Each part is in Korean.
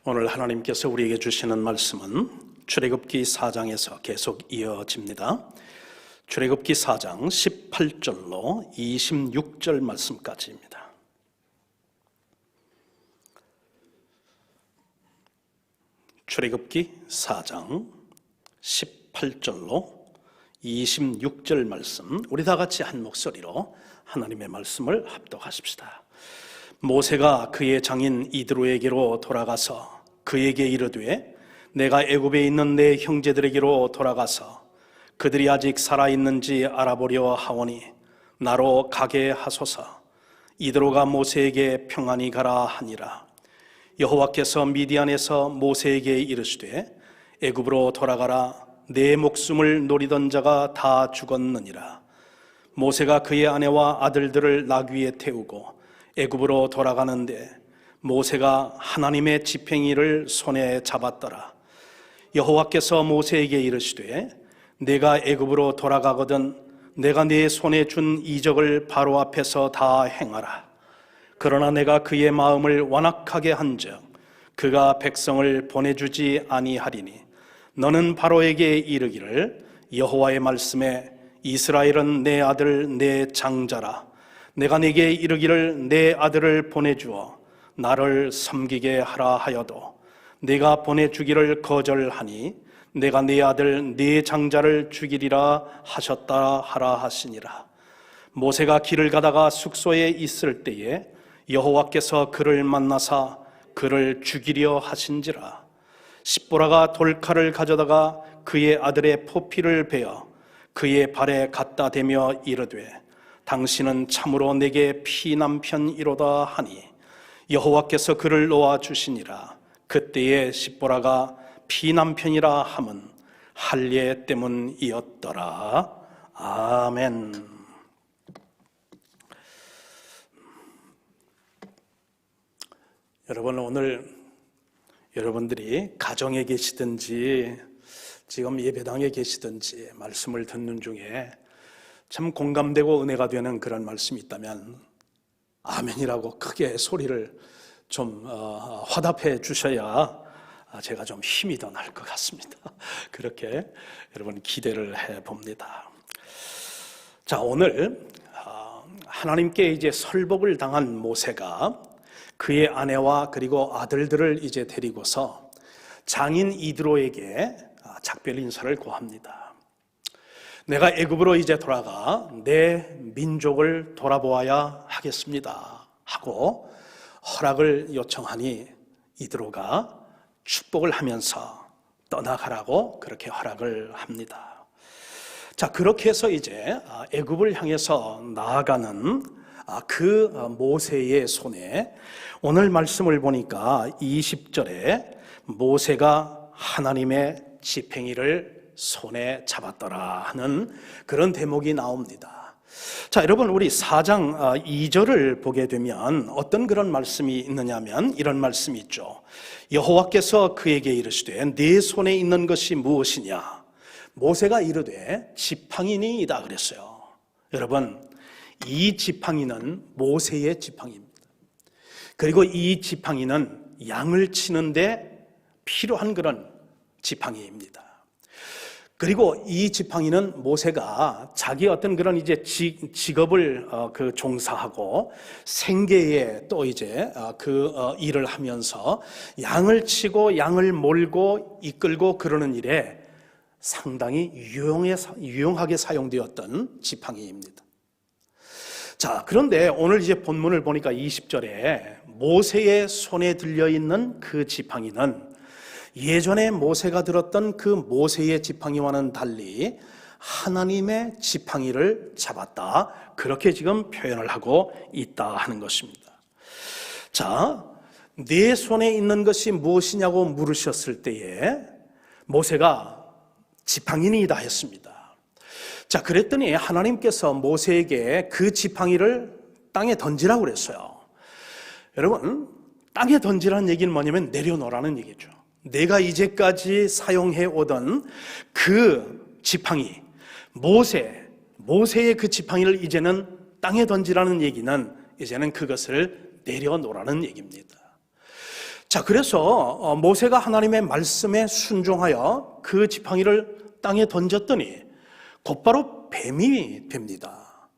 오늘 하나님께서 우리에게 주시는 말씀은 출애굽기 4장에서 계속 이어집니다. 출애굽기 4장 18절로 26절 말씀까지입니다. 출애굽기 4장 18절로 26절 말씀, 우리 다 같이 한 목소리로 하나님의 말씀을 합독하십시다. 모세가 그의 장인 이드로에게로 돌아가서 그에게 이르되 내가 애굽에 있는 내 형제들에게로 돌아가서 그들이 아직 살아있는지 알아보려 하오니 나로 가게 하소서. 이드로가 모세에게 평안히 가라 하니라. 여호와께서 미디안에서 모세에게 이르시되 애굽으로 돌아가라. 내 목숨을 노리던 자가 다 죽었느니라. 모세가 그의 아내와 아들들을 나귀에 태우고 애굽으로 돌아가는데 모세가 하나님의 지팡이를 손에 잡았더라. 여호와께서 모세에게 이르시되 내가 애굽으로 돌아가거든 내가 네 손에 준 이적을 바로 앞에서 다 행하라. 그러나 내가 그의 마음을 완악하게 한즉 그가 백성을 보내주지 아니하리니 너는 바로에게 이르기를 여호와의 말씀에 이스라엘은 내 아들 내 장자라. 내가 네게 이르기를 내 아들을 보내주어 나를 섬기게 하라 하여도 네가 보내주기를 거절하니 내가 네 아들 네 장자를 죽이리라 하셨다 하라 하시니라. 모세가 길을 가다가 숙소에 있을 때에 여호와께서 그를 만나사 그를 죽이려 하신지라. 십보라가 돌칼을 가져다가 그의 아들의 포피를 베어 그의 발에 갖다 대며 이르되 당신은 참으로 내게 피남편이로다 하니 여호와께서 그를 놓아 주시니라. 그때에 십보라가 피남편이라 함은 할례 때문이었더라. 아멘. 여러분, 오늘 여러분들이 가정에 계시든지 지금 예배당에 계시든지 말씀을 듣는 중에 참 공감되고 은혜가 되는 그런 말씀이 있다면 아멘이라고 크게 소리를 좀 화답해 주셔야 제가 좀 힘이 더 날 것 같습니다. 그렇게 여러분 기대를 해봅니다. 자, 오늘 하나님께 이제 설복을 당한 모세가 그의 아내와 그리고 아들들을 이제 데리고서 장인 이드로에게 작별 인사를 고합니다. 내가 애굽으로 이제 돌아가 내 민족을 돌아보아야 하겠습니다 하고 허락을 요청하니 이드로가 축복을 하면서 떠나가라고 그렇게 허락을 합니다. 자, 그렇게 해서 이제 애굽을 향해서 나아가는 그 모세의 손에 오늘 말씀을 보니까 20절에 모세가 하나님의 지팡이를 손에 잡았더라 하는 그런 대목이 나옵니다. 자, 여러분, 우리 4장 2절을 보게 되면 어떤 그런 말씀이 있느냐면 이런 말씀이 있죠. 여호와께서 그에게 이르시되 네 손에 있는 것이 무엇이냐. 모세가 이르되 지팡이니이다 그랬어요. 여러분, 이 지팡이는 모세의 지팡이입니다. 그리고 이 지팡이는 양을 치는데 필요한 그런 지팡이입니다. 그리고 이 지팡이는 모세가 자기 어떤 그런 이제 직업을 종사하고 생계에 또 이제 일을 하면서 양을 치고 양을 몰고 이끌고 그러는 일에 상당히 유용하게 사용되었던 지팡이입니다. 자, 그런데 오늘 이제 본문을 보니까 20절에 모세의 손에 들려있는 그 지팡이는 예전에 모세가 들었던 그 모세의 지팡이와는 달리 하나님의 지팡이를 잡았다. 그렇게 지금 표현을 하고 있다 하는 것입니다. 자, 네 손에 있는 것이 무엇이냐고 물으셨을 때에 모세가 지팡이니이다 했습니다. 자, 그랬더니 하나님께서 모세에게 그 지팡이를 땅에 던지라고 그랬어요. 여러분, 땅에 던지라는 얘기는 뭐냐면 내려놓으라는 얘기죠. 내가 이제까지 사용해 오던 그 지팡이, 모세의 그 지팡이를 이제는 땅에 던지라는 얘기는 이제는 그것을 내려놓으라는 얘기입니다. 자, 그래서 모세가 하나님의 말씀에 순종하여 그 지팡이를 땅에 던졌더니 곧바로 뱀이 됩니다.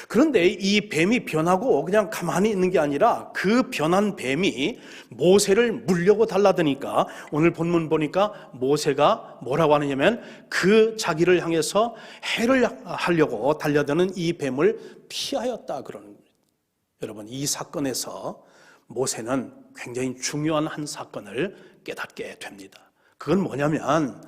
그런데 이 뱀이 변하고 그냥 가만히 있는 게 아니라 그 변한 뱀이 모세를 물려고 달라드니까 오늘 본문 보니까 모세가 뭐라고 하느냐면 그 자기를 향해서 해를 하려고 달려드는 이 뱀을 피하였다 그러는 거예요. 여러분, 이 사건에서 모세는 굉장히 중요한 한 사건을 깨닫게 됩니다. 그건 뭐냐면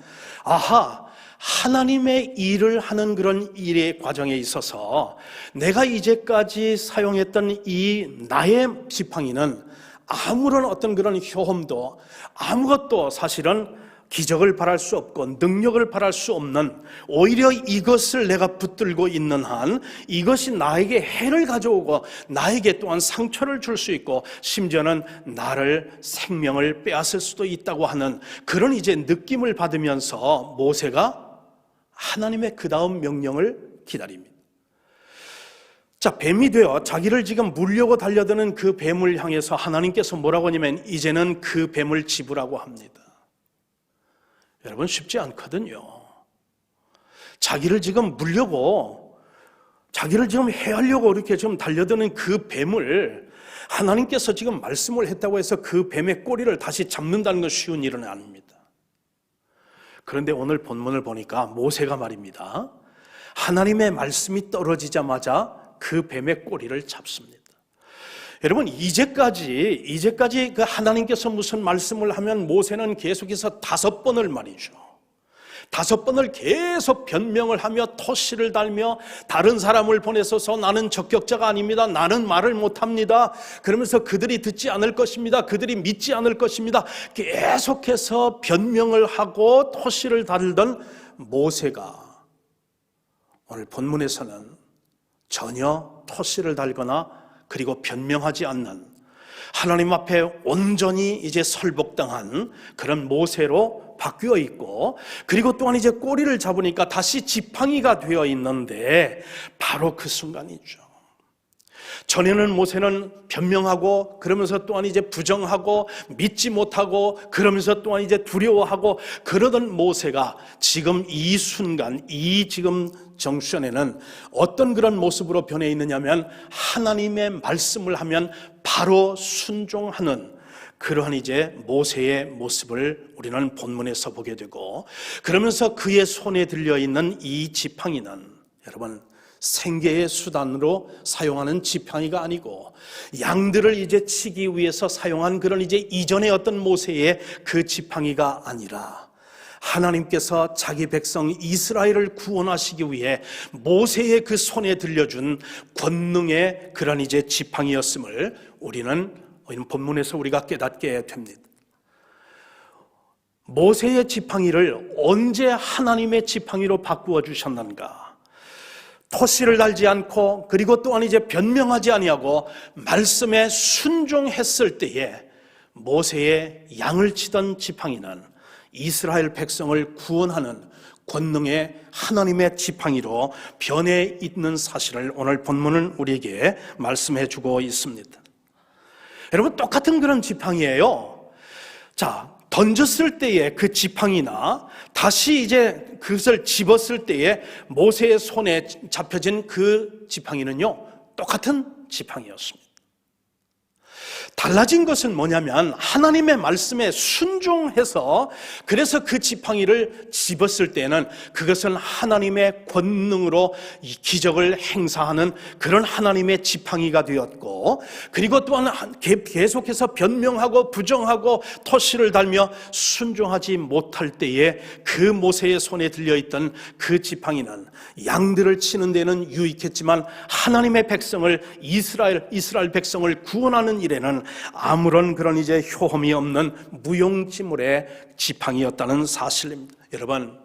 하나님의 일을 하는 그런 일의 과정에 있어서 내가 이제까지 사용했던 이 나의 지팡이는 아무런 어떤 그런 효험도 아무것도 사실은 기적을 바랄 수 없고 능력을 바랄 수 없는, 오히려 이것을 내가 붙들고 있는 한 이것이 나에게 해를 가져오고 나에게 또한 상처를 줄 수 있고 심지어는 나를 생명을 빼앗을 수도 있다고 하는 그런 이제 느낌을 받으면서 모세가 하나님의 그 다음 명령을 기다립니다. 자, 뱀이 되어 자기를 지금 물려고 달려드는 그 뱀을 향해서 하나님께서 뭐라고 하냐면 이제는 그 뱀을 집으라고 합니다. 여러분, 쉽지 않거든요. 자기를 지금 물려고, 자기를 지금 해하려고 이렇게 지금 달려드는 그 뱀을 하나님께서 지금 말씀을 했다고 해서 그 뱀의 꼬리를 다시 잡는다는 건 쉬운 일은 아닙니다. 그런데 오늘 본문을 보니까 모세가 말입니다, 하나님의 말씀이 떨어지자마자 그 뱀의 꼬리를 잡습니다. 여러분, 이제까지 그 하나님께서 무슨 말씀을 하면 모세는 계속해서 5번을 말이죠. 5번을 계속 변명을 하며 토시를 달며 다른 사람을 보내서서 나는 적격자가 아닙니다. 나는 말을 못합니다. 그러면서 그들이 듣지 않을 것입니다. 그들이 믿지 않을 것입니다. 계속해서 변명을 하고 토시를 달던 모세가 오늘 본문에서는 전혀 토시를 달거나 그리고 변명하지 않는, 하나님 앞에 온전히 이제 설복당한 그런 모세로 바뀌어 있고, 그리고 또한 이제 꼬리를 잡으니까 다시 지팡이가 되어 있는데 바로 그 순간이죠. 전에는 모세는 변명하고 그러면서 또한 이제 부정하고 믿지 못하고 그러면서 또한 이제 두려워하고 그러던 모세가 지금 이 순간, 이 지금 정션에는 어떤 그런 모습으로 변해 있느냐면 하나님의 말씀을 하면 바로 순종하는 그러한 이제 모세의 모습을 우리는 본문에서 보게 되고, 그러면서 그의 손에 들려 있는 이 지팡이는 여러분 생계의 수단으로 사용하는 지팡이가 아니고 양들을 이제 치기 위해서 사용한 그런 이제 이전의 어떤 모세의 그 지팡이가 아니라 하나님께서 자기 백성 이스라엘을 구원하시기 위해 모세의 그 손에 들려준 권능의 그런 이제 지팡이였음을 우리는 본문에서 우리가 깨닫게 됩니다. 모세의 지팡이를 언제 하나님의 지팡이로 바꾸어 주셨는가? 토시를 달지 않고 그리고 또한 이제 변명하지 아니하고 말씀에 순종했을 때에 모세의 양을 치던 지팡이는 이스라엘 백성을 구원하는 권능의 하나님의 지팡이로 변해 있는 사실을 오늘 본문은 우리에게 말씀해 주고 있습니다. 여러분, 똑같은 그런 지팡이예요. 자, 던졌을 때의 그 지팡이나 다시 이제 그것을 집었을 때에 모세의 손에 잡혀진 그 지팡이는요, 똑같은 지팡이였습니다. 달라진 것은 뭐냐면 하나님의 말씀에 순종해서 그래서 그 지팡이를 집었을 때는 그것은 하나님의 권능으로 이 기적을 행사하는 그런 하나님의 지팡이가 되었고, 그리고 또한 계속해서 변명하고 부정하고 토시를 달며 순종하지 못할 때에 그 모세의 손에 들려있던 그 지팡이는 양들을 치는 데는 유익했지만 하나님의 백성을 이스라엘 백성을 구원하는 일에는 아무런 그런 이제 효험이 없는 무용지물의 지팡이였다는 사실입니다. 여러분,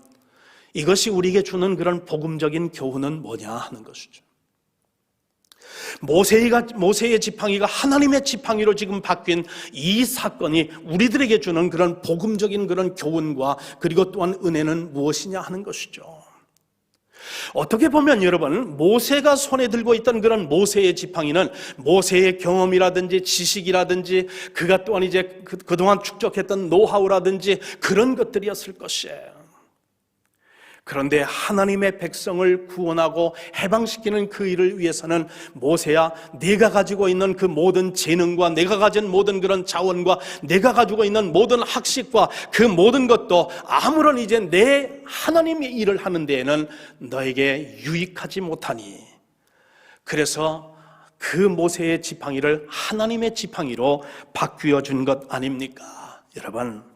이것이 우리에게 주는 그런 복음적인 교훈은 뭐냐 하는 것이죠. 모세의 지팡이가 하나님의 지팡이로 지금 바뀐 이 사건이 우리들에게 주는 그런 복음적인 그런 교훈과 그리고 또한 은혜는 무엇이냐 하는 것이죠. 어떻게 보면 여러분, 모세가 손에 들고 있던 그런 모세의 지팡이는 모세의 경험이라든지 지식이라든지 그가 또한 이제 그동안 축적했던 노하우라든지 그런 것들이었을 것이에요. 그런데 하나님의 백성을 구원하고 해방시키는 그 일을 위해서는 모세야, 네가 가지고 있는 그 모든 재능과 내가 가진 모든 그런 자원과 내가 가지고 있는 모든 학식과 그 모든 것도 아무런 이제 내 하나님의 일을 하는 데에는 너에게 유익하지 못하니, 그래서 그 모세의 지팡이를 하나님의 지팡이로 바뀌어 준 것 아닙니까? 여러분,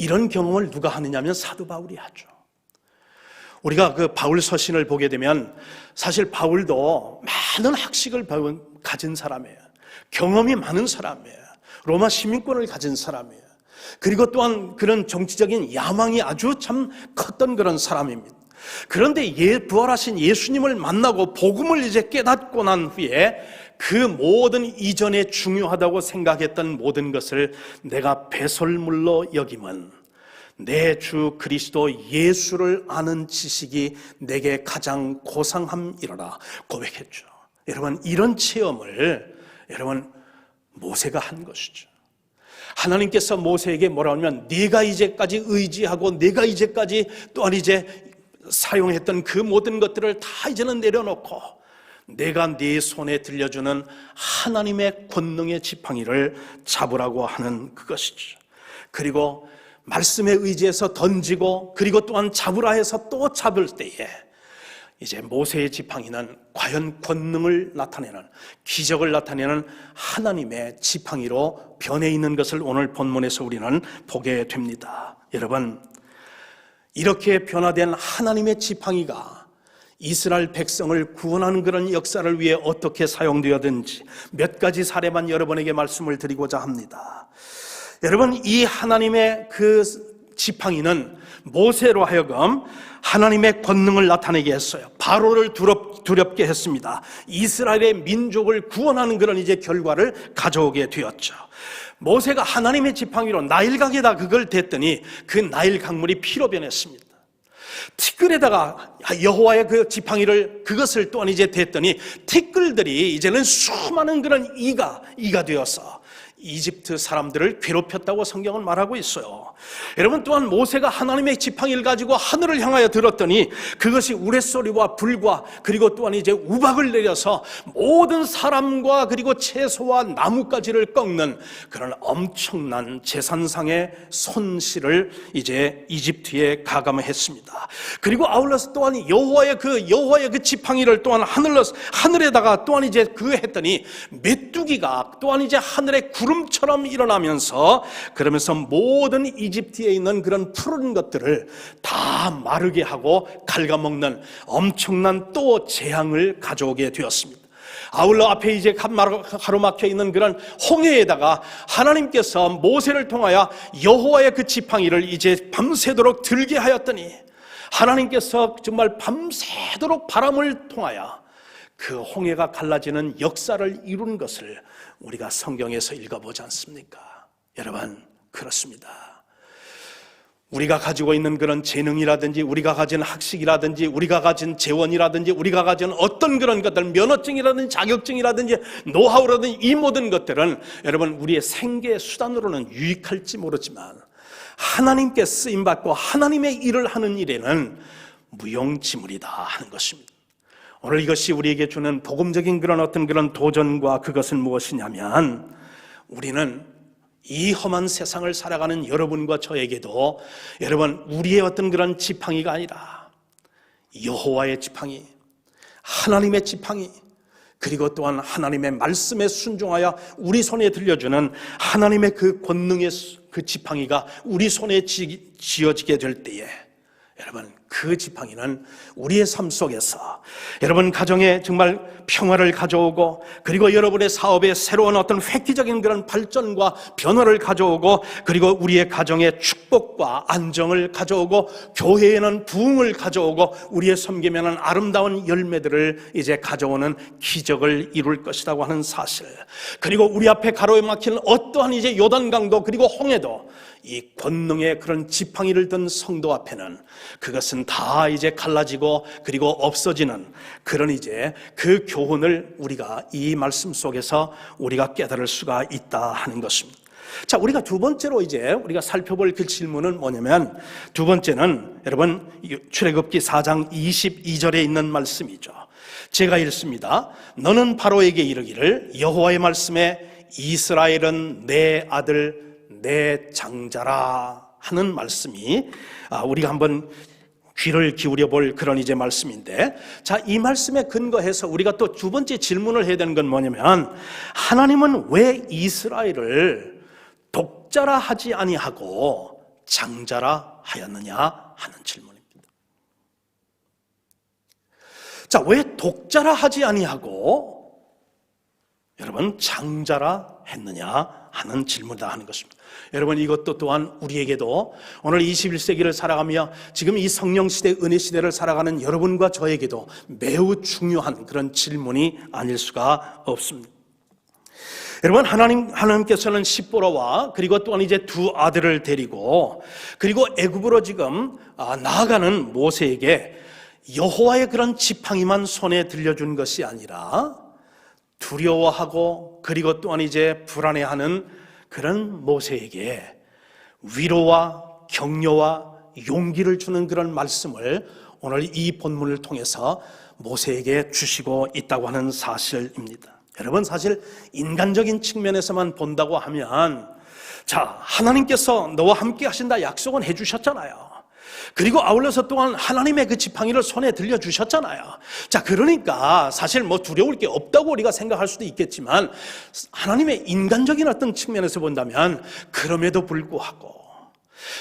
이런 경험을 누가 하느냐면 사도 바울이 하죠. 우리가 그 바울 서신을 보게 되면 사실 바울도 많은 학식을 가진 사람이에요. 경험이 많은 사람이에요. 로마 시민권을 가진 사람이에요. 그리고 또한 그런 정치적인 야망이 아주 참 컸던 그런 사람입니다. 그런데 부활하신 예수님을 만나고 복음을 이제 깨닫고 난 후에 그 모든 이전에 중요하다고 생각했던 모든 것을 내가 배설물로 여김은 내 주 그리스도 예수를 아는 지식이 내게 가장 고상함이로라 고백했죠. 여러분, 이런 체험을 여러분 모세가 한 것이죠. 하나님께서 모세에게 뭐라 하면 네가 이제까지 의지하고 내가 이제까지 또한 이제 사용했던 그 모든 것들을 다 이제는 내려놓고 내가 네 손에 들려주는 하나님의 권능의 지팡이를 잡으라고 하는 그것이죠. 그리고 말씀에 의지해서 던지고 그리고 또한 잡으라 해서 또 잡을 때에 이제 모세의 지팡이는 과연 권능을 나타내는, 기적을 나타내는 하나님의 지팡이로 변해 있는 것을 오늘 본문에서 우리는 보게 됩니다. 여러분, 이렇게 변화된 하나님의 지팡이가 이스라엘 백성을 구원하는 그런 역사를 위해 어떻게 사용되었든지 몇 가지 사례만 여러분에게 말씀을 드리고자 합니다. 여러분, 이 하나님의 그 지팡이는 모세로 하여금 하나님의 권능을 나타내게 했어요. 바로를 두렵게 했습니다. 이스라엘의 민족을 구원하는 그런 이제 결과를 가져오게 되었죠. 모세가 하나님의 지팡이로 나일강에다 그걸 댔더니 그 나일 강물이 피로 변했습니다. 티끌에다가 여호와의 그 지팡이를 그것을 또한 이제 댔더니 티끌들이 이제는 수많은 그런 이가 되어서 이집트 사람들을 괴롭혔다고 성경은 말하고 있어요. 여러분, 또한 모세가 하나님의 지팡이를 가지고 하늘을 향하여 들었더니 그것이 우레소리와 불과 그리고 또한 이제 우박을 내려서 모든 사람과 그리고 채소와 나뭇가지를 꺾는 그런 엄청난 재산상의 손실을 이제 이집트에 가감했습니다. 그리고 아울러서 또한 여호와의 그 지팡이를 또한 하늘에다가 또한 이제 했더니 메뚜기가 또한 이제 하늘의 구름처럼 일어나면서 그러면서 모든 이집트에 있는 그런 푸른 것들을 다 마르게 하고 갉아먹는 엄청난 또 재앙을 가져오게 되었습니다. 아울러 앞에 이제 가로막혀 있는 그런 홍해에다가 하나님께서 모세를 통하여 여호와의 그 지팡이를 이제 밤새도록 들게 하였더니 하나님께서 정말 밤새도록 바람을 통하여 그 홍해가 갈라지는 역사를 이룬 것을 우리가 성경에서 읽어보지 않습니까? 여러분, 그렇습니다. 우리가 가지고 있는 그런 재능이라든지 우리가 가진 학식이라든지 우리가 가진 재원이라든지 우리가 가진 어떤 그런 것들, 면허증이라든지 자격증이라든지 노하우라든지 이 모든 것들은 여러분 우리의 생계 수단으로는 유익할지 모르지만 하나님께 쓰임받고 하나님의 일을 하는 일에는 무용지물이다 하는 것입니다. 오늘 이것이 우리에게 주는 복음적인 그런 어떤 그런 도전과 그것은 무엇이냐면 우리는 이 험한 세상을 살아가는 여러분과 저에게도 여러분 우리의 어떤 그런 지팡이가 아니라 여호와의 지팡이, 하나님의 지팡이, 그리고 또한 하나님의 말씀에 순종하여 우리 손에 들려주는 하나님의 그 권능의 그 지팡이가 우리 손에 쥐어지게 될 때에 여러분 그 지팡이는 우리의 삶 속에서 여러분 가정에 정말 평화를 가져오고 그리고 여러분의 사업에 새로운 어떤 획기적인 그런 발전과 변화를 가져오고 그리고 우리의 가정에 축복과 안정을 가져오고 교회에는 부흥을 가져오고 우리의 섬김에는 아름다운 열매들을 이제 가져오는 기적을 이룰 것이라고 하는 사실, 그리고 우리 앞에 가로막힌 어떠한 이제 요단강도 그리고 홍해도 이 권능의 그런 지팡이를 든 성도 앞에는 그것은 그것은 다 이제 갈라지고 그리고 없어지는 그런 이제 그 교훈을 우리가 이 말씀 속에서 우리가 깨달을 수가 있다 하는 것입니다. 자, 우리가 두 번째로 이제 우리가 살펴볼 그 질문은 뭐냐면, 두 번째는 여러분 출애굽기 4장 22절에 있는 말씀이죠. 제가 읽습니다. 너는 바로에게 이르기를 여호와의 말씀에 이스라엘은 내 아들 내 장자라 하는 말씀이 우리가 한번 귀를 기울여 볼 그런 이제 말씀인데, 자, 이 말씀에 근거해서 우리가 또 두 번째 질문을 해야 되는 건 뭐냐면, 하나님은 왜 이스라엘을 독자라 하지 아니하고 장자라 하였느냐 하는 질문입니다. 자, 왜 독자라 하지 아니하고 여러분 장자라 했느냐 하는 질문이다 하는 것입니다. 여러분, 이것도 또한 우리에게도 오늘 21세기를 살아가며 지금 이 성령시대, 은혜시대를 살아가는 여러분과 저에게도 매우 중요한 그런 질문이 아닐 수가 없습니다. 여러분, 하나님께서는 십보로와 그리고 또한 이제 두 아들을 데리고 그리고 애굽으로 지금 나아가는 모세에게 여호와의 그런 지팡이만 손에 들려준 것이 아니라 두려워하고 그리고 또한 이제 불안해하는 그런 모세에게 위로와 격려와 용기를 주는 그런 말씀을 오늘 이 본문을 통해서 모세에게 주시고 있다고 하는 사실입니다. 여러분, 사실 인간적인 측면에서만 본다고 하면, 자, 하나님께서 너와 함께 하신다 약속은 해주셨잖아요. 그리고 아울러서 또한 하나님의 그 지팡이를 손에 들려주셨잖아요. 자, 그러니까 사실 뭐 두려울 게 없다고 우리가 생각할 수도 있겠지만, 하나님의 인간적인 어떤 측면에서 본다면 그럼에도 불구하고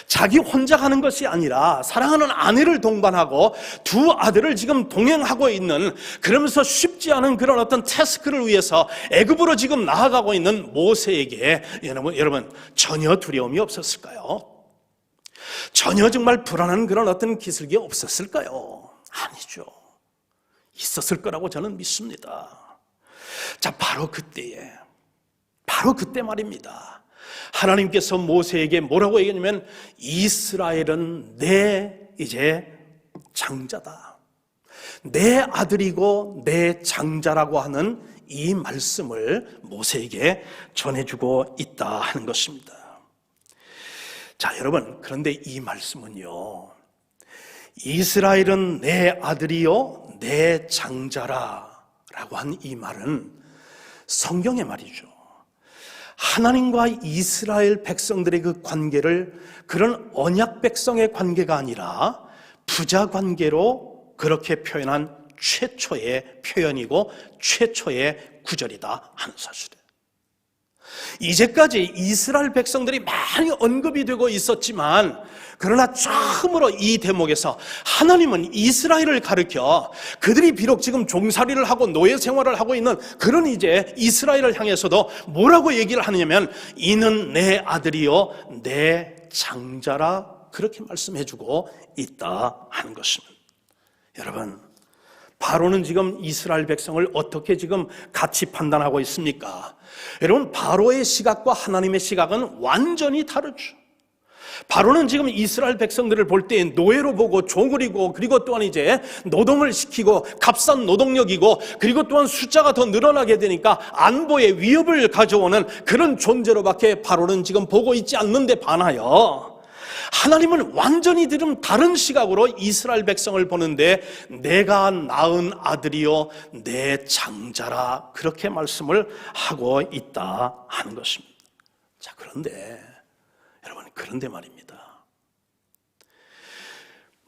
자기 혼자 가는 것이 아니라 사랑하는 아내를 동반하고 두 아들을 지금 동행하고 있는, 그러면서 쉽지 않은 그런 어떤 태스크를 위해서 애굽으로 지금 나아가고 있는 모세에게 여러분 전혀 두려움이 없었을까요? 전혀 정말 불안한 그런 어떤 기슬기 없었을까요? 아니죠. 있었을 거라고 저는 믿습니다. 자, 바로 그때 말입니다. 하나님께서 모세에게 뭐라고 얘기하냐면, 이스라엘은 내 이제 장자다, 내 아들이고 내 장자라고 하는 이 말씀을 모세에게 전해주고 있다 하는 것입니다. 자, 여러분, 그런데 이 말씀은요, 이스라엘은 내 아들이요 내 장자라 라고 한 이 말은 성경의 말이죠. 하나님과 이스라엘 백성들의 그 관계를 그런 언약 백성의 관계가 아니라 부자 관계로 그렇게 표현한 최초의 표현이고 최초의 구절이다 하는 사실이에요. 이제까지 이스라엘 백성들이 많이 언급이 되고 있었지만, 그러나 처음으로 이 대목에서 하나님은 이스라엘을 가르쳐 그들이 비록 지금 종살이를 하고 노예 생활을 하고 있는 그런 이제 이스라엘을 향해서도 뭐라고 얘기를 하느냐면, 이는 내 아들이요 내 장자라 그렇게 말씀해주고 있다 하는 것입니다. 여러분, 바로는 지금 이스라엘 백성을 어떻게 지금 같이 판단하고 있습니까? 여러분, 바로의 시각과 하나님의 시각은 완전히 다르죠. 바로는 지금 이스라엘 백성들을 볼 때 노예로 보고 종을이고, 그리고 또한 이제 노동을 시키고 값싼 노동력이고, 그리고 또한 숫자가 더 늘어나게 되니까 안보에 위협을 가져오는 그런 존재로밖에 바로는 지금 보고 있지 않는데 반하여, 하나님은 완전히 다른 시각으로 이스라엘 백성을 보는데, 내가 낳은 아들이요 내 장자라 그렇게 말씀을 하고 있다 하는 것입니다. 자, 그런데 여러분, 그런데 말입니다.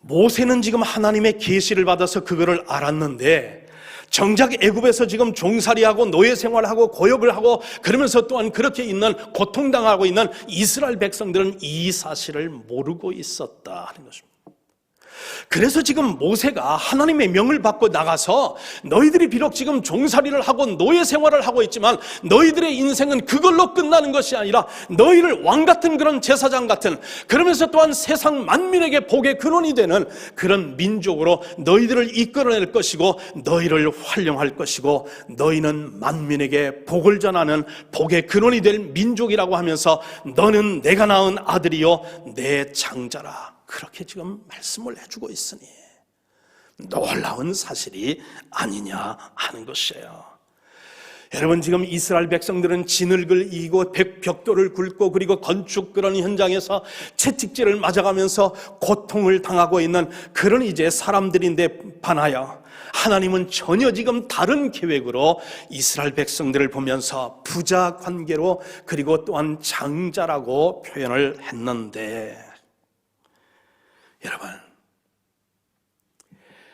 모세는 지금 하나님의 계시를 받아서 그거를 알았는데, 정작 애굽에서 지금 종살이하고 노예 생활하고 고역을 하고 그러면서 또한 그렇게 있는, 고통당하고 있는 이스라엘 백성들은 이 사실을 모르고 있었다 하는 것입니다. 그래서 지금 모세가 하나님의 명을 받고 나가서, 너희들이 비록 지금 종살이를 하고 노예 생활을 하고 있지만 너희들의 인생은 그걸로 끝나는 것이 아니라 너희를 왕같은 그런 제사장 같은, 그러면서 또한 세상 만민에게 복의 근원이 되는 그런 민족으로 너희들을 이끌어낼 것이고, 너희를 활용할 것이고, 너희는 만민에게 복을 전하는 복의 근원이 될 민족이라고 하면서, 너는 내가 낳은 아들이요 내 장자라 그렇게 지금 말씀을 해주고 있으니 놀라운 사실이 아니냐 하는 것이에요. 여러분, 지금 이스라엘 백성들은 진흙을 이고 벽돌을 굴고 그리고 건축 그런 현장에서 채찍질을 맞아가면서 고통을 당하고 있는 그런 이제 사람들인데 반하여 하나님은 전혀 지금 다른 계획으로 이스라엘 백성들을 보면서 부자 관계로 그리고 또한 장자라고 표현을 했는데, 여러분,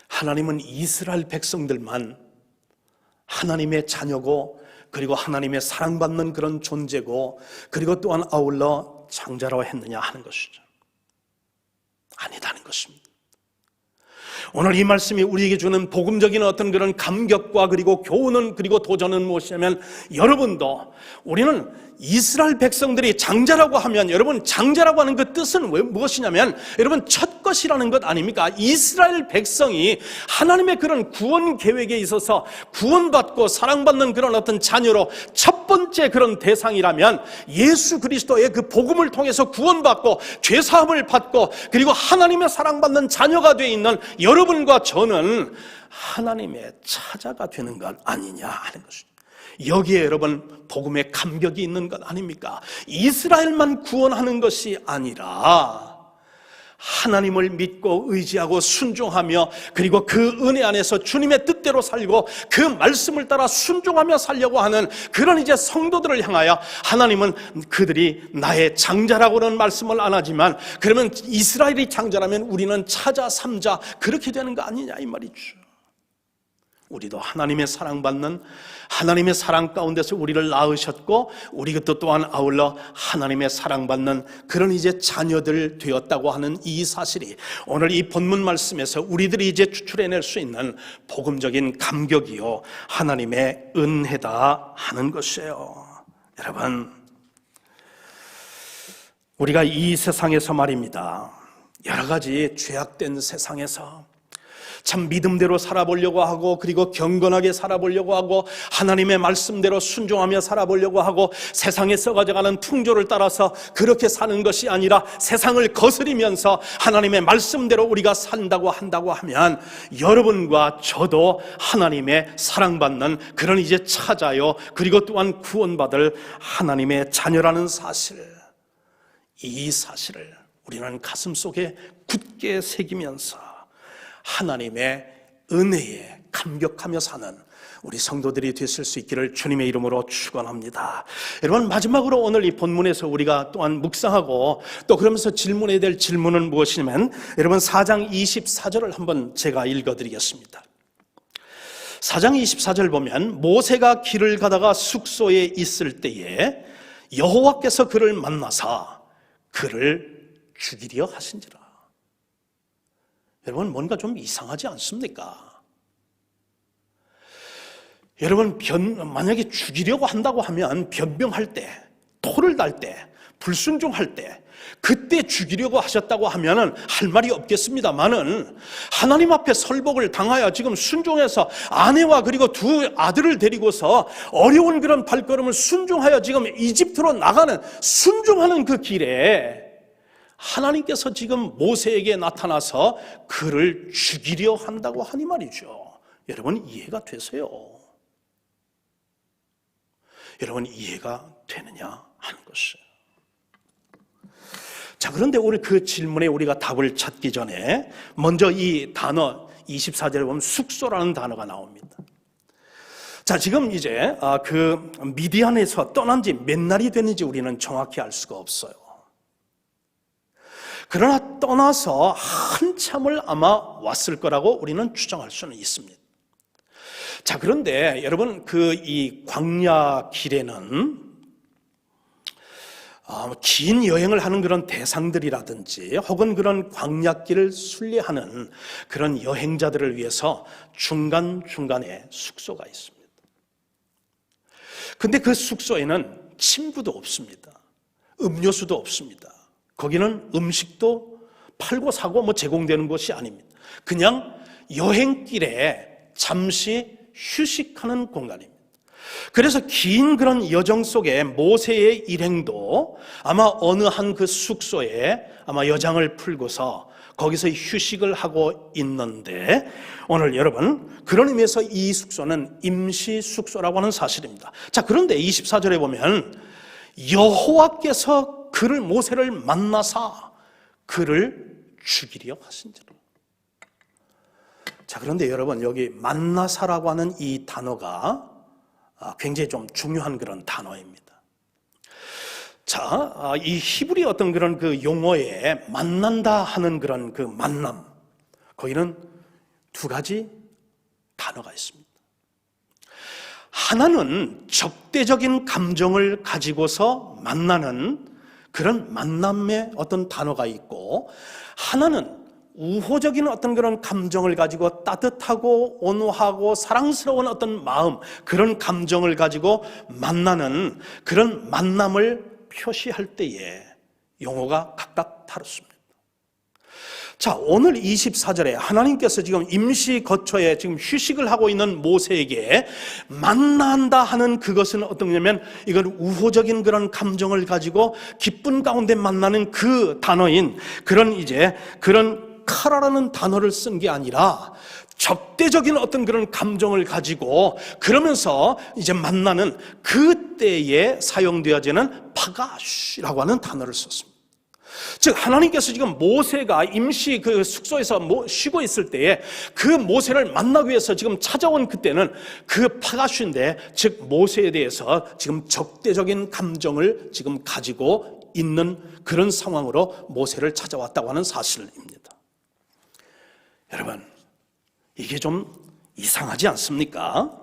하나님은 이스라엘 백성들만 하나님의 자녀고 그리고 하나님의 사랑받는 그런 존재고 그리고 또한 아울러 장자라고 했느냐 하는 것이죠. 아니다는 것입니다. 오늘 이 말씀이 우리에게 주는 복음적인 어떤 그런 감격과 그리고 교훈은 그리고 도전은 무엇이냐면, 여러분도 우리는 이스라엘 백성들이 장자라고 하면, 여러분 장자라고 하는 그 뜻은 무엇이냐면, 여러분 첫 것이라는 것 아닙니까? 이스라엘 백성이 하나님의 그런 구원 계획에 있어서 구원받고 사랑받는 그런 어떤 자녀로 첫 번째 그런 대상이라면, 예수 그리스도의 그 복음을 통해서 구원받고 죄사함을 받고 그리고 하나님의 사랑받는 자녀가 되어 있는 여러분과 저는 하나님의 차자가 되는 것 아니냐 하는 것입니다. 여기에 여러분 복음의 감격이 있는 것 아닙니까? 이스라엘만 구원하는 것이 아니라 하나님을 믿고 의지하고 순종하며 그리고 그 은혜 안에서 주님의 뜻대로 살고 그 말씀을 따라 순종하며 살려고 하는 그런 이제 성도들을 향하여 하나님은 그들이 나의 장자라고는 말씀을 안 하지만, 그러면 이스라엘이 장자라면 우리는 차자, 삼자 그렇게 되는 거 아니냐 이 말이죠. 우리도 하나님의 사랑받는, 하나님의 사랑 가운데서 우리를 낳으셨고 우리 또 또한 아울러 하나님의 사랑받는 그런 이제 자녀들 되었다고 하는 이 사실이 오늘 이 본문 말씀에서 우리들이 이제 추출해낼 수 있는 복음적인 감격이요 하나님의 은혜다 하는 것이에요. 여러분, 우리가 이 세상에서 말입니다, 여러 가지 죄악된 세상에서 참 믿음대로 살아보려고 하고 그리고 경건하게 살아보려고 하고 하나님의 말씀대로 순종하며 살아보려고 하고 세상에 썩어져가는 풍조를 따라서 그렇게 사는 것이 아니라 세상을 거스리면서 하나님의 말씀대로 우리가 산다고 한다고 하면, 여러분과 저도 하나님의 사랑받는 그런 이제 차자요 그리고 또한 구원받을 하나님의 자녀라는 사실, 이 사실을 우리는 가슴속에 굳게 새기면서 하나님의 은혜에 감격하며 사는 우리 성도들이 되실 수 있기를 주님의 이름으로 축원합니다. 여러분, 마지막으로 오늘 이 본문에서 우리가 또한 묵상하고 또 그러면서 질문해야 될 질문은 무엇이냐면, 여러분 4장 24절을 한번 제가 읽어드리겠습니다. 4장 24절 보면, 모세가 길을 가다가 숙소에 있을 때에 여호와께서 그를 만나사 그를 죽이려 하신지라. 여러분, 뭔가 좀 이상하지 않습니까? 여러분, 만약에 죽이려고 한다고 하면 변명할 때, 토를 달 때, 불순종할 때, 그때 죽이려고 하셨다고 하면은 할 말이 없겠습니다만은, 하나님 앞에 설복을 당하여 지금 순종해서 아내와 그리고 두 아들을 데리고서 어려운 그런 발걸음을 순종하여 지금 이집트로 나가는 순종하는 그 길에 하나님께서 지금 모세에게 나타나서 그를 죽이려 한다고 하니 말이죠. 여러분, 이해가 되세요? 여러분, 이해가 되느냐 하는 것이에요. 자, 그런데 우리 그 질문에 우리가 답을 찾기 전에 먼저 이 단어 24절에 보면 숙소라는 단어가 나옵니다. 자, 지금 이제 그 미디안에서 떠난 지 몇 날이 됐는지 우리는 정확히 알 수가 없어요. 그러나 떠나서 한참을 아마 왔을 거라고 우리는 추정할 수는 있습니다. 자, 그런데 여러분, 이 광야 길에는 긴 여행을 하는 그런 대상들이라든지 혹은 그런 광야길을 순례하는 그런 여행자들을 위해서 중간중간에 숙소가 있습니다. 근데 그 숙소에는 침구도 없습니다. 음료수도 없습니다. 거기는 음식도 팔고 사고 제공되는 곳이 아닙니다. 그냥 여행길에 잠시 휴식하는 공간입니다. 그래서 긴 그런 여정 속에 모세의 일행도 아마 어느 한 그 숙소에 아마 여장을 풀고서 거기서 휴식을 하고 있는데, 오늘 여러분 그런 의미에서 이 숙소는 임시 숙소라고 하는 사실입니다. 자, 그런데 24절에 보면 여호와께서 그를 모세를 만나사 그를 죽이려 하신지라. 자, 그런데 여러분 여기 만나사라고 하는 이 단어가 굉장히 좀 중요한 그런 단어입니다. 자, 이 히브리 어떤 그런 그 용어에 만난다 하는 그런 그 만남, 거기는 두 가지 단어가 있습니다. 하나는 적대적인 감정을 가지고서 만나는 그런 만남의 어떤 단어가 있고, 하나는 우호적인 어떤 그런 감정을 가지고 따뜻하고 온화하고 사랑스러운 어떤 마음, 그런 감정을 가지고 만나는 그런 만남을 표시할 때에 용어가 각각 다릅니다. 자, 오늘 24절에 하나님께서 지금 임시 거처에 지금 휴식을 하고 있는 모세에게 만난다 하는 그것은 어떤 거냐면, 이건 우호적인 그런 감정을 가지고 기쁜 가운데 만나는 그 단어인 그런 카라라는 단어를 쓴 게 아니라 적대적인 어떤 그런 감정을 가지고 그러면서 이제 만나는 그때에 사용되어지는 파가시라고 하는 단어를 썼습니다. 즉, 하나님께서 지금 모세가 임시 그 숙소에서 쉬고 있을 때에 그 모세를 만나기 위해서 지금 찾아온 그때는 그 파가시인데, 즉 모세에 대해서 지금 적대적인 감정을 지금 가지고 있는 그런 상황으로 모세를 찾아왔다고 하는 사실입니다. 여러분, 이게 좀 이상하지 않습니까?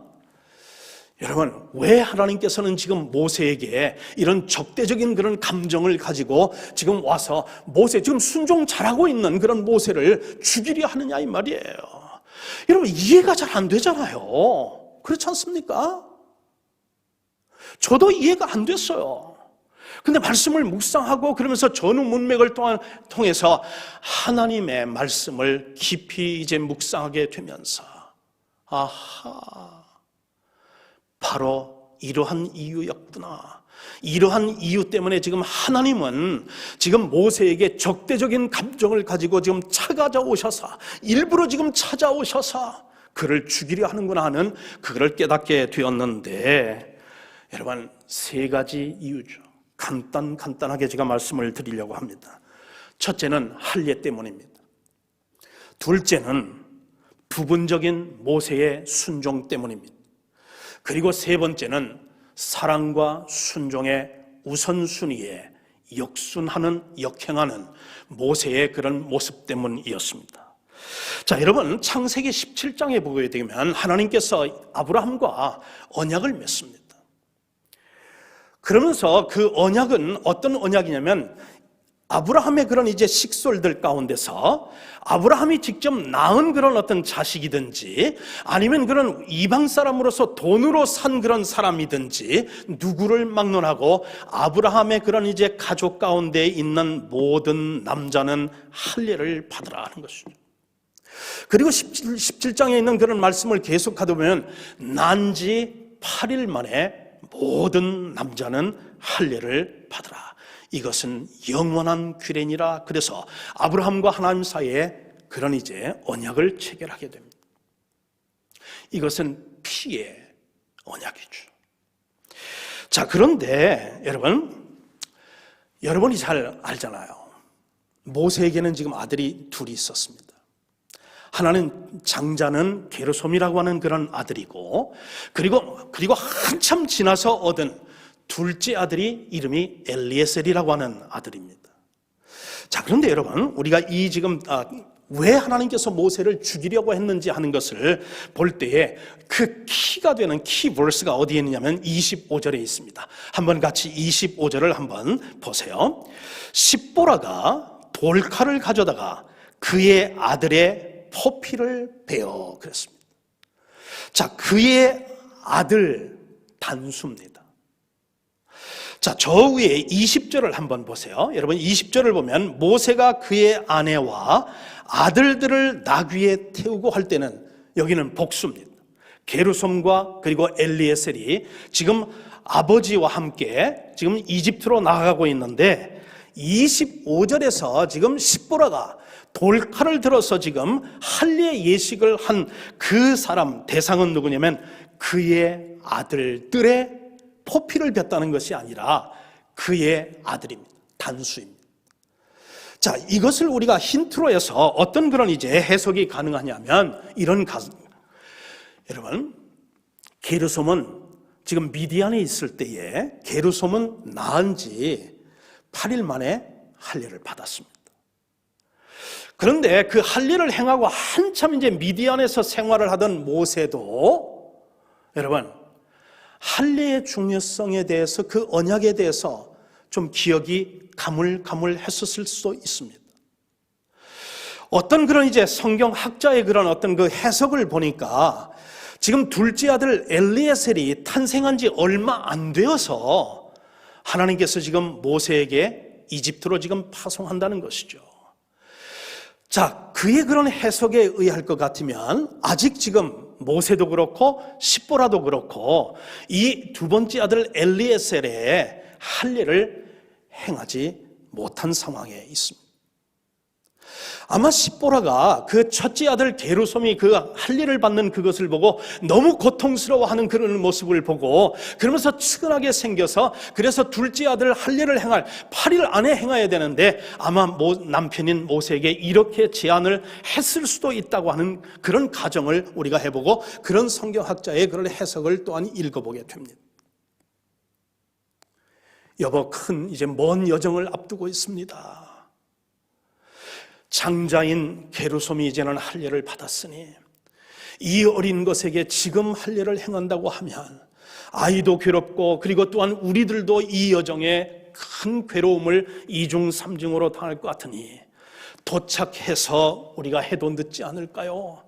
여러분, 왜 하나님께서는 지금 모세에게 이런 적대적인 그런 감정을 가지고 지금 와서 모세, 지금 순종 잘하고 있는 그런 모세를 죽이려 하느냐 이 말이에요. 여러분, 이해가 잘 안 되잖아요. 그렇지 않습니까? 저도 이해가 안 됐어요. 근데 말씀을 묵상하고 그러면서 전후 문맥을 통해서 하나님의 말씀을 깊이 이제 묵상하게 되면서, 아하, 바로 이러한 이유였구나. 이러한 이유 때문에 지금 하나님은 지금 모세에게 적대적인 감정을 가지고 지금 찾아오셔서, 일부러 지금 찾아오셔서 그를 죽이려 하는구나 하는 그걸 깨닫게 되었는데, 여러분, 세 가지 이유죠. 간단하게 제가 말씀을 드리려고 합니다. 첫째는 할례 때문입니다. 둘째는 부분적인 모세의 순종 때문입니다. 그리고 세 번째는 사랑과 순종의 우선순위에 역행하는 모세의 그런 모습 때문이었습니다. 자, 여러분, 창세기 17장에 보게 되면 하나님께서 아브라함과 언약을 맺습니다. 그러면서 그 언약은 어떤 언약이냐면, 아브라함의 그런 이제 식솔들 가운데서 아브라함이 직접 낳은 그런 어떤 자식이든지, 아니면 그런 이방 사람으로서 돈으로 산 그런 사람이든지, 누구를 막론하고 아브라함의 그런 이제 가족 가운데 있는 모든 남자는 할례를 받으라 하는 것이죠. 그리고 17장에 있는 그런 말씀을 계속하다 보면, 난지 8일 만에 모든 남자는 할례를 받으라. 이것은 영원한 규례니라. 그래서 아브라함과 하나님 사이에 그런 이제 언약을 체결하게 됩니다. 이것은 피의 언약이죠. 자, 그런데 여러분이 잘 알잖아요. 모세에게는 지금 아들이 둘이 있었습니다. 하나는 장자는 게르솜이라고 하는 그런 아들이고, 그리고 한참 지나서 얻은 둘째 아들이 이름이 엘리에셀이라고 하는 아들입니다. 자, 그런데 여러분, 우리가 이 지금 왜 하나님께서 모세를 죽이려고 했는지 하는 것을 볼 때에 그 키가 되는 키버스가 어디에 있느냐면 25절에 있습니다. 한번 같이 25절을 한번 보세요. 십보라가 돌칼을 가져다가 그의 아들의 포피를 베어 그랬습니다. 자, 그의 아들 단수입니다. 자, 저 위에 20절을 한번 보세요. 여러분, 20절을 보면 모세가 그의 아내와 아들들을 나귀에 태우고 할 때는 여기는 복수입니다. 게르솜과 그리고 엘리에셀이 지금 아버지와 함께 지금 이집트로 나가고 있는데 25절에서 지금 십보라가 돌칼을 들어서 지금 할례 예식을 한 그 사람 대상은 누구냐면 그의 아들들의 포피를 뱉다는 것이 아니라 그의 아들입니다. 단수입니다. 자, 이것을 우리가 힌트로 해서 어떤 그런 이제 해석이 가능하냐면 이런 여러분, 게르솜은 지금 미디안에 있을 때에 게르솜은 낳은 지 8일 만에 할례를 받았습니다. 그런데 그 할례를 행하고 한참 이제 미디안에서 생활을 하던 모세도 여러분, 할례의 중요성에 대해서 그 언약에 대해서 좀 기억이 가물가물했었을 수도 있습니다. 어떤 그런 이제 성경 학자의 그런 어떤 그 해석을 보니까 지금 둘째 아들 엘리에셀이 탄생한 지 얼마 안 되어서 하나님께서 지금 모세에게 이집트로 지금 파송한다는 것이죠. 자, 그의 그런 해석에 의할 것 같으면 아직 지금 모세도 그렇고 십보라도 그렇고 이 두 번째 아들 엘리에셀의 할례를 행하지 못한 상황에 있습니다. 아마 십보라가 그 첫째 아들 게르솜이 그 할례를 받는 그것을 보고 너무 고통스러워하는 그런 모습을 보고 그러면서 측은하게 생겨서 그래서 둘째 아들 할례를 행할 8일 안에 행해야 되는데 아마 남편인 모세에게 이렇게 제안을 했을 수도 있다고 하는 그런 가정을 우리가 해보고 그런 성경학자의 그런 해석을 또한 읽어보게 됩니다. 여보, 큰 이제 먼 여정을 앞두고 있습니다. 장자인 게르솜이 이제는 할례를 받았으니 이 어린 것에게 지금 할례를 행한다고 하면 아이도 괴롭고 그리고 또한 우리들도 이 여정에 큰 괴로움을 이중 삼중으로 당할 것 같으니 도착해서 우리가 해도 늦지 않을까요?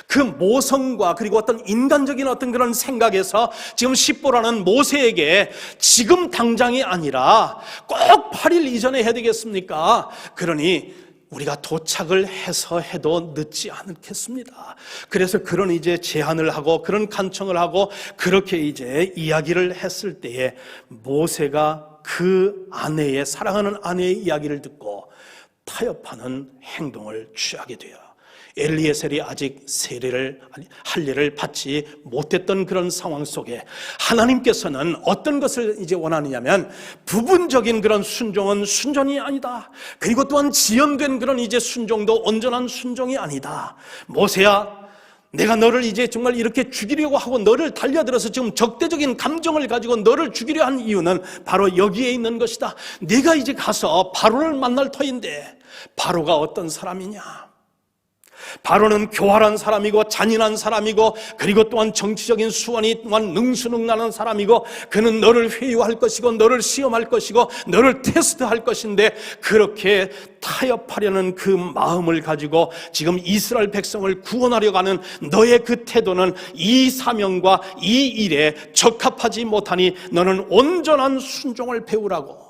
그 모성과 그리고 어떤 인간적인 어떤 그런 생각에서 지금 십보라는 모세에게 지금 당장이 아니라 꼭 8일 이전에 해야 되겠습니까? 그러니 우리가 도착을 해서 해도 늦지 않겠습니다. 그래서 그런 이제 제안을 하고 그런 간청을 하고 그렇게 이제 이야기를 했을 때에 모세가 그 아내의 사랑하는 아내의 이야기를 듣고 타협하는 행동을 취하게 돼요. 엘리에셀이 아직 할례를 받지 못했던 그런 상황 속에 하나님께서는 어떤 것을 이제 원하느냐면 부분적인 그런 순종은 순종이 아니다. 그리고 또한 지연된 그런 이제 순종도 온전한 순종이 아니다. 모세야, 내가 너를 이제 정말 이렇게 죽이려고 하고 너를 달려들어서 지금 적대적인 감정을 가지고 너를 죽이려 한 이유는 바로 여기에 있는 것이다. 네가 이제 가서 바로를 만날 터인데 바로가 어떤 사람이냐? 바로는 교활한 사람이고 잔인한 사람이고 그리고 또한 정치적인 수완이 또한 능수능란한 사람이고 그는 너를 회유할 것이고 너를 시험할 것이고 너를 테스트할 것인데 그렇게 타협하려는 그 마음을 가지고 지금 이스라엘 백성을 구원하려고 하는 너의 그 태도는 이 사명과 이 일에 적합하지 못하니 너는 온전한 순종을 배우라고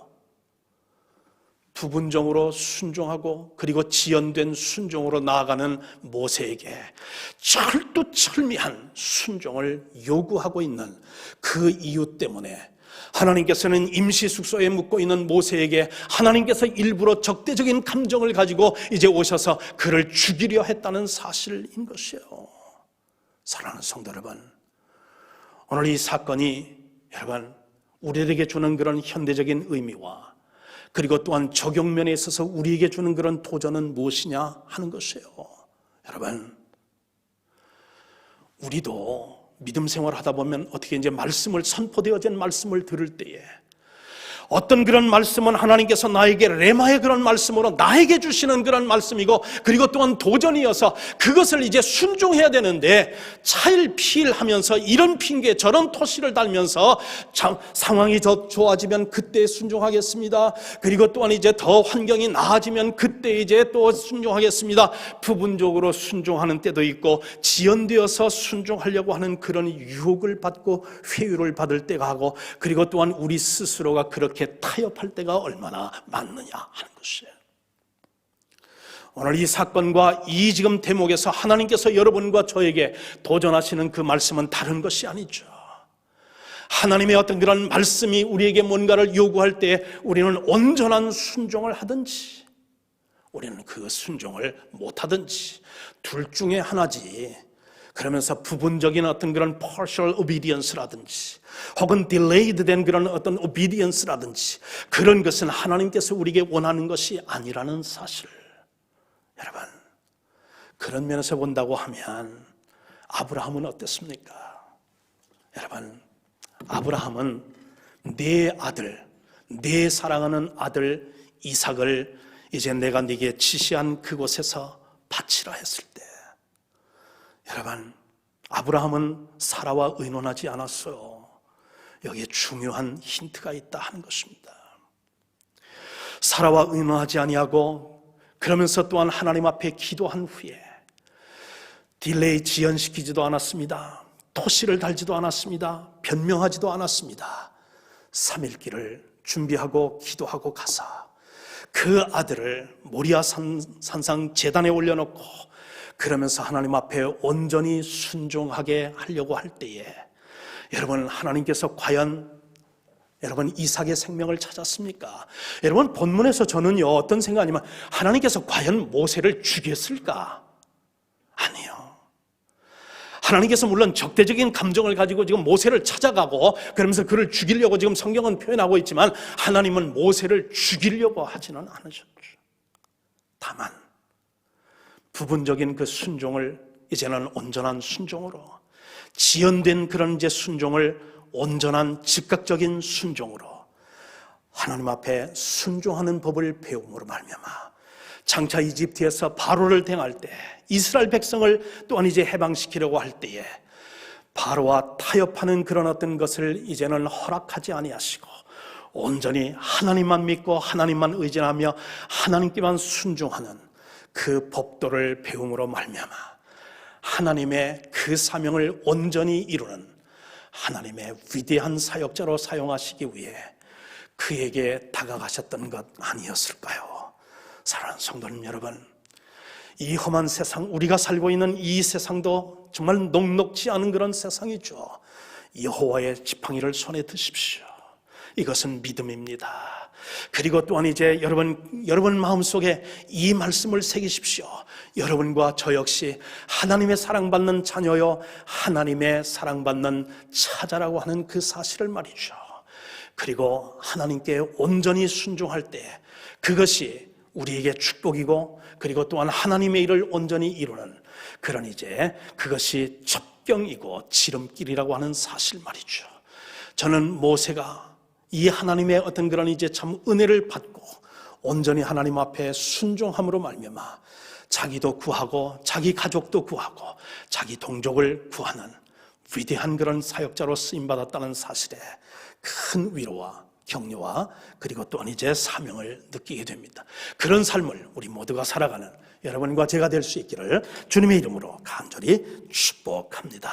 부분적으로 순종하고 그리고 지연된 순종으로 나아가는 모세에게 철두철미한 순종을 요구하고 있는 그 이유 때문에 하나님께서는 임시 숙소에 묵고 있는 모세에게 하나님께서 일부러 적대적인 감정을 가지고 이제 오셔서 그를 죽이려 했다는 사실인 것이에요. 사랑하는 성도 여러분, 오늘 이 사건이 여러분 우리에게 주는 그런 현대적인 의미와 그리고 또한 적용면에 있어서 우리에게 주는 그런 도전은 무엇이냐 하는 것이에요. 여러분, 우리도 믿음 생활을 하다 보면 어떻게 이제 말씀을 선포되어진 말씀을 들을 때에 어떤 그런 말씀은 하나님께서 나에게 레마의 그런 말씀으로 나에게 주시는 그런 말씀이고 그리고 또한 도전이어서 그것을 이제 순종해야 되는데 차일피일하면서 이런 핑계 저런 토시를 달면서 상황이 더 좋아지면 그때 순종하겠습니다. 그리고 또한 이제 더 환경이 나아지면 그때 이제 또 순종하겠습니다. 부분적으로 순종하는 때도 있고 지연되어서 순종하려고 하는 그런 유혹을 받고 회유를 받을 때가 하고 그리고 또한 우리 스스로가 그렇게 타협할 때가 얼마나 많느냐 하는 것이에요. 오늘 이 사건과 이 지금 대목에서 하나님께서 여러분과 저에게 도전하시는 그 말씀은 다른 것이 아니죠. 하나님의 어떤 그런 말씀이 우리에게 뭔가를 요구할 때 우리는 온전한 순종을 하든지 우리는 그 순종을 못하든지 둘 중에 하나지. 그러면서 부분적인 어떤 그런 partial obedience라든지 혹은 delayed 된 그런 어떤 obedience라든지 그런 것은 하나님께서 우리에게 원하는 것이 아니라는 사실. 여러분, 그런 면에서 본다고 하면 아브라함은 어땠습니까? 여러분, 아브라함은 내 아들, 내 사랑하는 아들 이삭을 이제 내가 네게 지시한 그곳에서 바치라 했을 때, 여러분, 아브라함은 사라와 의논하지 않았어요. 여기에 중요한 힌트가 있다 하는 것입니다. 사라와 의논하지 아니하고 그러면서 또한 하나님 앞에 기도한 후에 딜레이 지연시키지도 않았습니다. 토시를 달지도 않았습니다. 변명하지도 않았습니다. 3일길을 준비하고 기도하고 가사 그 아들을 모리아 산상 제단에 올려놓고 그러면서 하나님 앞에 온전히 순종하게 하려고 할 때에 여러분, 하나님께서 과연 여러분 이삭의 생명을 찾았습니까? 여러분, 본문에서 저는요 어떤 생각이냐면 하나님께서 과연 모세를 죽였을까? 아니요. 하나님께서 물론 적대적인 감정을 가지고 지금 모세를 찾아가고 그러면서 그를 죽이려고 지금 성경은 표현하고 있지만 하나님은 모세를 죽이려고 하지는 않으셨죠. 다만 부분적인 그 순종을 이제는 온전한 순종으로, 지연된 그런 이제 순종을 온전한 즉각적인 순종으로 하나님 앞에 순종하는 법을 배움으로 말미암아 장차 이집트에서 바로를 대항할 때 이스라엘 백성을 또한 이제 해방시키려고 할 때에 바로와 타협하는 그런 어떤 것을 이제는 허락하지 아니하시고 온전히 하나님만 믿고 하나님만 의지하며 하나님께만 순종하는 그 법도를 배움으로 말미암아 하나님의 그 사명을 온전히 이루는 하나님의 위대한 사역자로 사용하시기 위해 그에게 다가가셨던 것 아니었을까요? 사랑하는 성도님 여러분, 이 험한 세상, 우리가 살고 있는 이 세상도 정말 녹록지 않은 그런 세상이죠. 여호와의 지팡이를 손에 드십시오. 이것은 믿음입니다. 그리고 또한 이제 여러분 마음속에 이 말씀을 새기십시오. 여러분과 저 역시 하나님의 사랑받는 자녀요 하나님의 사랑받는 차자라고 하는 그 사실을 말이죠. 그리고 하나님께 온전히 순종할 때 그것이 우리에게 축복이고 그리고 또한 하나님의 일을 온전히 이루는 그런 이제 그것이 첩경이고 지름길이라고 하는 사실 말이죠. 저는 모세가 이 하나님의 어떤 그런 이제 참 은혜를 받고 온전히 하나님 앞에 순종함으로 말미암아 자기도 구하고 자기 가족도 구하고 자기 동족을 구하는 위대한 그런 사역자로 쓰임받았다는 사실에 큰 위로와 격려와 그리고 또한 이제 사명을 느끼게 됩니다. 그런 삶을 우리 모두가 살아가는 여러분과 제가 될 수 있기를 주님의 이름으로 간절히 축복합니다.